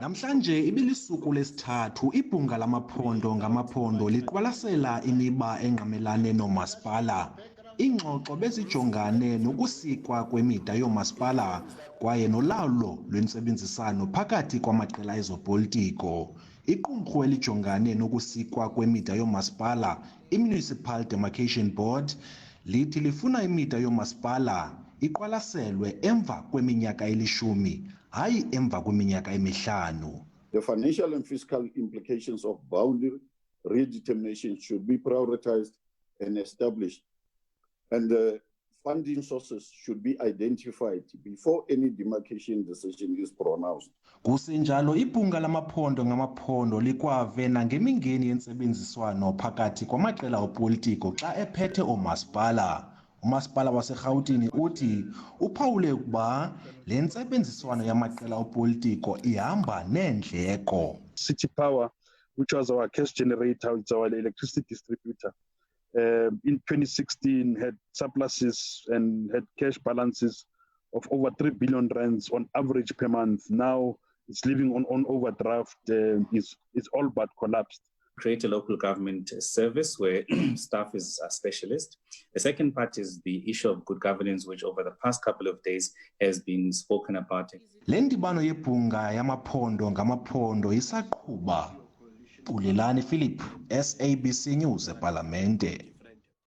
Namhlanje ibilisuku lesithathu ibhunga lamaphondo ngamaphondo liqwalasela imiba engqamelane nomasipala. Iingxoxo bezijongane nokusikwa kwemida yoomasipala kwaye nolawulo lwentsebenzisano phakathi kwamaqela ezopolitiko. Iqumrhu elijongane nokusikwa kwemida yoomasipala, i-Municipal Demarcation Board, lithi lifuna imida yoomasipala iqwalaselwe emva kweminyaka elishumi, hayi emva kweminyaka emihlanu. The financial and fiscal implications of boundary redetermination should be prioritized and established, and the funding sources should be identified before any demarcation decision is pronounced. Kusenjalo ibhunga lamaphondo ngamaphondo likwavena ngemingeni yentsebenziswano phakathi kwamaqela opolitiko xa ephethe oomasipala. Umasipala waseRhawutini uthi uphawule ukuba le ntsebenziswano yamaqela opolitiko ihamba neendleko. City Power, which was our cash generator, it's our electricity distributor, in 2016 had surpluses and had cash balances of over 3 billion rands on average per month. Now it's living on overdraft, it's all but collapsed. Create a local government service where staff is a specialist. The second part is the issue of good governance, which over the past couple of days has been spoken about. Le ndibano yebhunga yamaphondo ngamaphondo isaqhuba. Bulelani Philip, SABC News ePalamente.